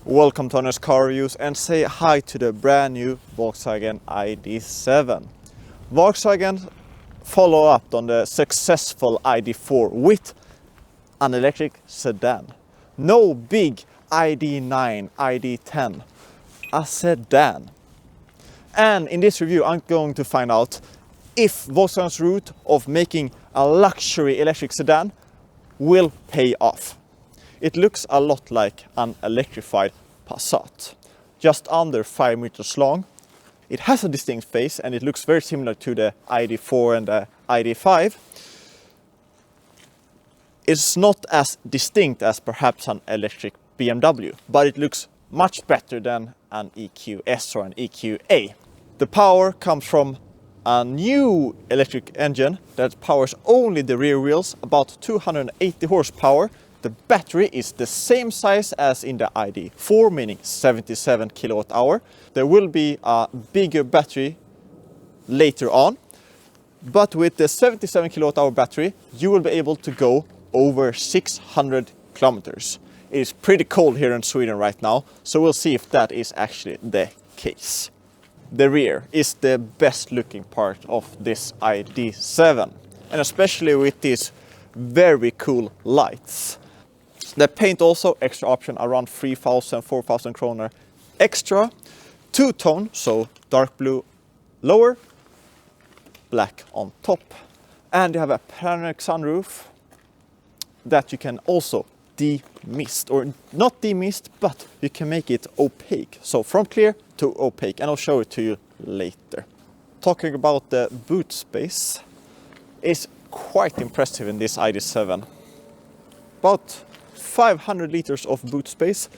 Welcome to Honest Car Reviews and say hi to the brand new Volkswagen ID.7. Volkswagen follow up on the successful ID.4 with an electric sedan. No big ID.9, ID.10, a sedan. And in this review I'm going to find out if Volkswagen's route of making a luxury electric sedan will pay off. It looks a lot like an electrified Passat, just under 5 meters long. It has a distinct face and it looks very similar to the ID.4 and the ID.5. It's not as distinct as perhaps an electric BMW, but it looks much better than an EQS or an EQA. The power comes from a new electric engine that powers only the rear wheels, about 280 horsepower. The battery is the same size as in the ID.4, meaning 77 kilowatt hour. There will be a bigger battery later on, but with the 77 kilowatt hour battery, you will be able to go over 600 kilometers. It is pretty cold here in Sweden right now, so we'll see if that is actually the case. The rear is the best looking part of this ID.7, and especially with these very cool lights. The paint also extra option around 3,000-4,000 kroner extra. Two-tone, so dark blue lower, black on top. And you have a panoramic sunroof that you can also demist, or not demist, but you can make it opaque. So from clear to opaque, and I'll show it to you later. Talking about the boot space, is quite impressive in this ID.7. About 500 liters of boot space,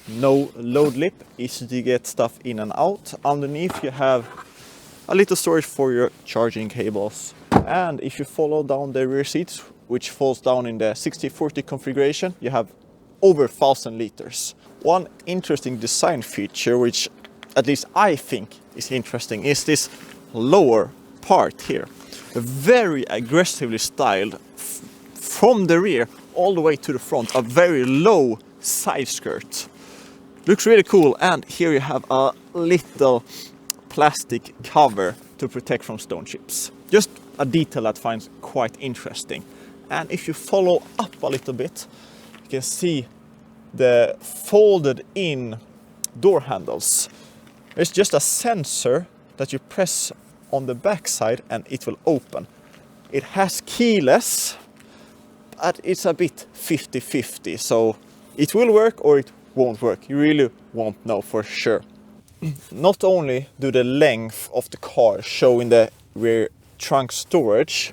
no load lip, easy to get stuff in and out. Underneath you have a little storage for your charging cables. And if you follow down the rear seats, which falls down in the 60/40 configuration, you have over 1,000 liters. One interesting design feature, which at least I think is interesting, is this lower part here. Very aggressively styled from the rear all the way to the front, a very low side skirt. Looks really cool, and here you have a little plastic cover to protect from stone chips. Just a detail that I find quite interesting. And if you follow up a little bit, you can see the folded in door handles. There's just a sensor that you press on the back side and it will open. It has keyless, but it's a bit 50-50, so it will work or it won't work. You really won't know for sure. Not only do the length of the car show in the rear trunk storage,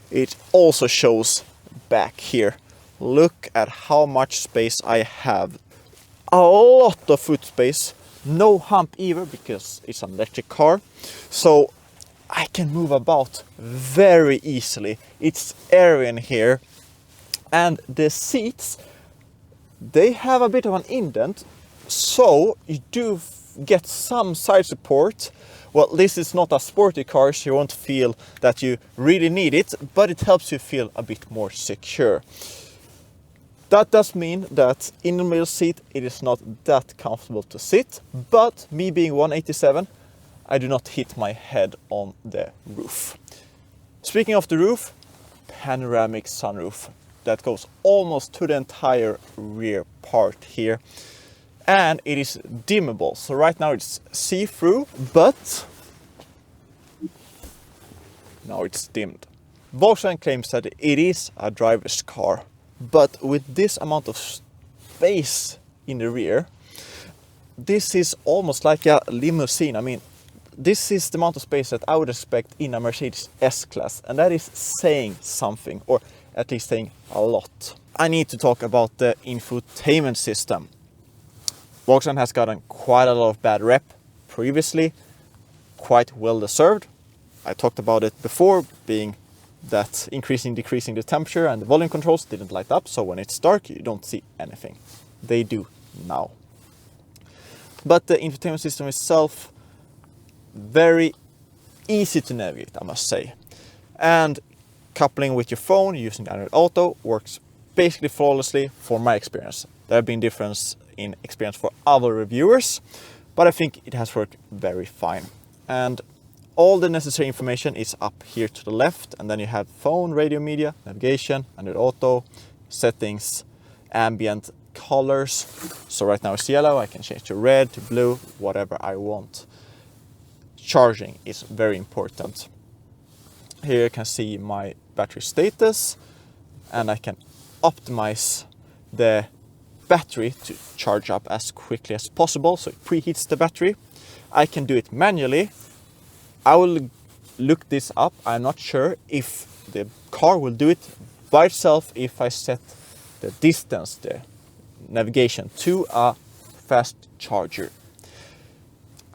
it also shows back here. Look at how much space I have. A lot of foot space, no hump either because it's an electric car. So I can move about very easily. It's airy in here. And the seats, they have a bit of an indent, so you do get some side support. Well, this is not a sporty car, so you won't feel that you really need it, but it helps you feel a bit more secure. That does mean that in the middle seat it is not that comfortable to sit, but me being 187, I do not hit my head on the roof. Speaking of the roof, panoramic sunroof that goes almost to the entire rear part here. And it is dimmable. So right now it's see-through, but now it's dimmed. Volkswagen claims that it is a driver's car, but with this amount of space in the rear, this is almost like a limousine. I mean, this is the amount of space that I would expect in a Mercedes S-Class, and that is saying something, or at least saying a lot. I need to talk about the infotainment system. Volkswagen has gotten quite a lot of bad rep previously, quite well deserved. I talked about it before, being that decreasing the temperature and the volume controls didn't light up, so when it's dark you don't see anything. They do now. But the infotainment system itself, very easy to navigate, I must say. And coupling with your phone using Android Auto works basically flawlessly for my experience. There have been differences in experience for other reviewers, but I think it has worked very fine. And all the necessary information is up here to the left, and then you have phone, radio, media, navigation, under auto, settings, ambient colors. So right now it's yellow, I can change to red, to blue, whatever I want. Charging is very important. Here you can see my battery status, and I can optimize the battery to charge up as quickly as possible, so it preheats the battery. I can do it manually. I will look this up. I'm not sure if the car will do it by itself if I set the distance, the navigation, to a fast charger.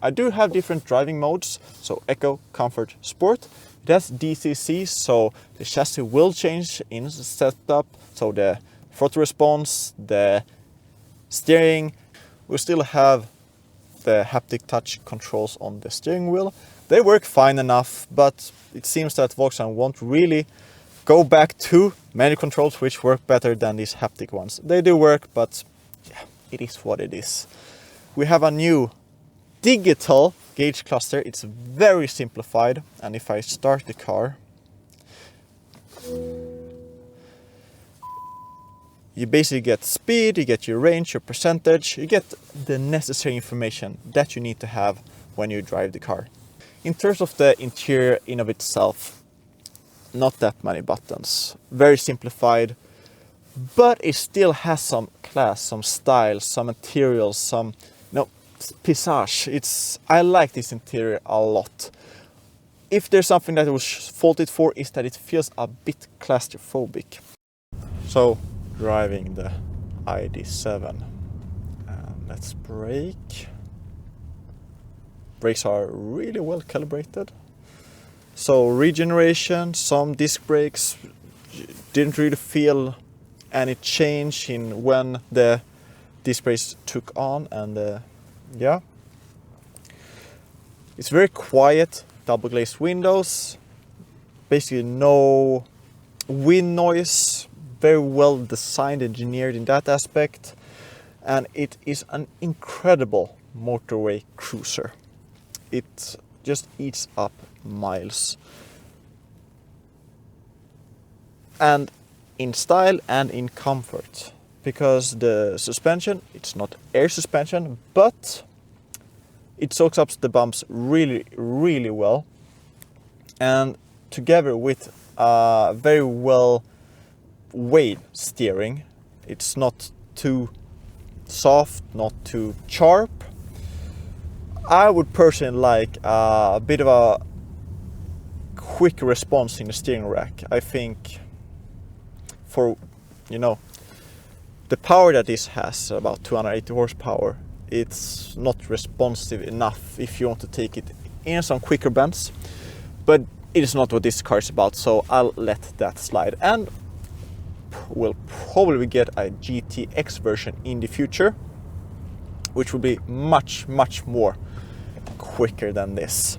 I do have different driving modes, so Eco, Comfort, Sport. It has DCC, so the chassis will change in setup, so the throttle response, the steering. We still have the haptic touch controls on the steering wheel. They work fine enough, but it seems that Volkswagen won't really go back to manual controls, which work better than these haptic ones. They do work, but yeah, it is what it is. We have a new digital gauge cluster. It's very simplified, and if I start the car, you basically get speed, you get your range, your percentage, you get the necessary information that you need to have when you drive the car. In terms of the interior in of itself, not that many buttons, very simplified, but it still has some class, some style, some materials, some pisage. I like this interior a lot. If there's something that I was faulted for, is that it feels a bit claustrophobic. So driving the ID7, and let's brake. Brakes are really well calibrated. So regeneration, some disc brakes, didn't really feel any change in when the disc brakes took on, and yeah. It's very quiet, double glazed windows, basically no wind noise, very well designed, engineered in that aspect, and it is an incredible motorway cruiser. It just eats up miles. And in style and in comfort, because the suspension, it's not air suspension, but it soaks up the bumps really, really well. And together with very well weighed steering, it's not too soft, not too sharp. I would personally like a bit of a quick response in the steering rack. I think for, the power that this has, about 280 horsepower, it's not responsive enough if you want to take it in some quicker bends. But it is not what this car is about, so I'll let that slide. And we'll probably get a GTX version in the future, which will be much, much more quicker than this.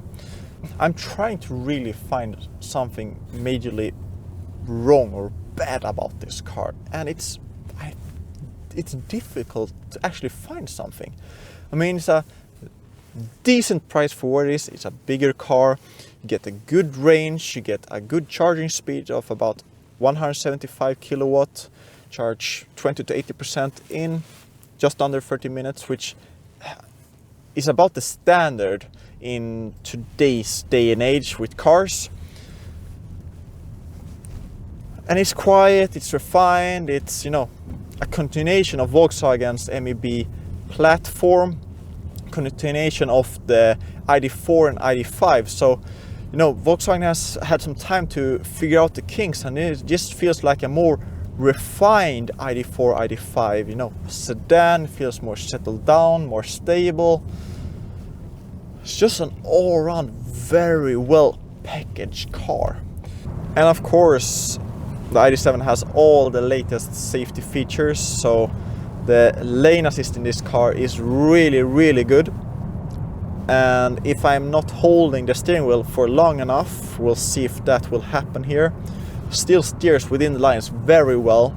I'm trying to really find something majorly wrong or bad about this car, and it's difficult to actually find something. I mean, it's a decent price for what it is. It's a bigger car, you get a good range, you get a good charging speed of about 175 kilowatt, charge 20 to 80% in just under 30 minutes, which is about the standard in today's day and age with cars. And it's quiet, it's refined, it's, a continuation of Volkswagen's MEB platform, continuation of the ID4 and ID5. So, Volkswagen has had some time to figure out the kinks, and it just feels like a more refined ID4, ID5, sedan, feels more settled down, more stable. It's just an all-around very well packaged car. And of course, the ID7 has all the latest safety features, so the lane assist in this car is really, really good. And if I'm not holding the steering wheel for long enough, we'll see if that will happen here. Still steers within the lines very well.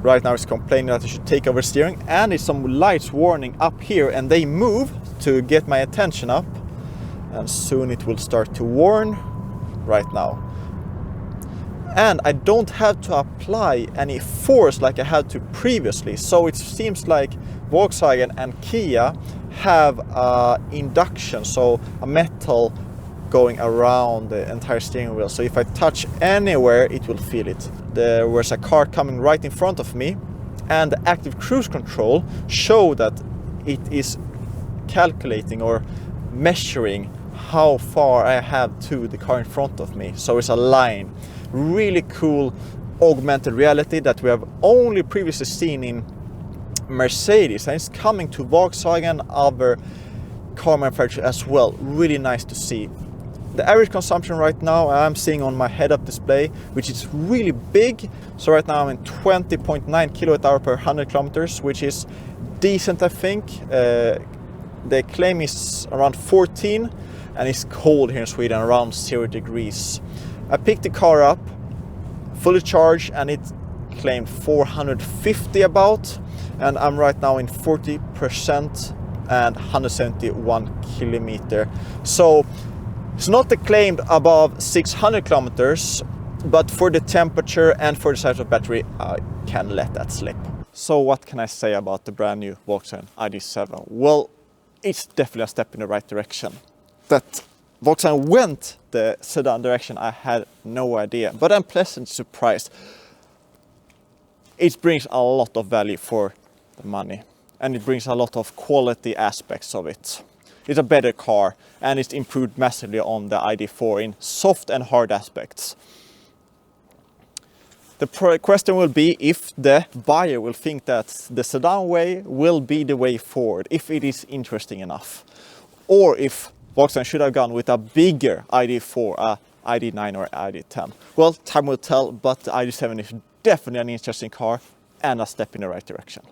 right now is complaining that I should take over steering, and it's some lights warning up here, and they move to get my attention up, and soon it will start to warn right now. And I don't have to apply any force like I had to previously, so it seems like Volkswagen and Kia have induction, so a metal going around the entire steering wheel, so if I touch anywhere it will feel it. There was a car coming right in front of me, and the active cruise control showed that it is calculating or measuring how far I have to the car in front of me, so it's a line. Really cool augmented reality that we have only previously seen in Mercedes, and it's coming to Volkswagen, other car manufacturers as well. Really nice to see. The average consumption right now I'm seeing on my head-up display, which is really big. So right now I'm in 20.9 kilowatt-hour per 100 kilometers, which is decent, I think. The claim is around 14, and it's cold here in Sweden, around 0 degrees. I picked the car up fully charged, and it claimed 450 about, and I'm right now in 40% and 171 kilometer. So it's not claimed above 600 kilometers, but for the temperature and for the size of battery, I can let that slip. So what can I say about the brand new Volkswagen ID.7? Well, it's definitely a step in the right direction. That Volkswagen went the sedan direction, I had no idea, but I'm pleasantly surprised. It brings a lot of value for the money, and it brings a lot of quality aspects of it. It's a better car, and it's improved massively on the ID.4 in soft and hard aspects. The question will be if the buyer will think that the sedan way will be the way forward, if it is interesting enough, or if Volkswagen should have gone with a bigger ID.4, a ID.9 or ID.10. Well, time will tell, but the ID.7 is definitely an interesting car and a step in the right direction.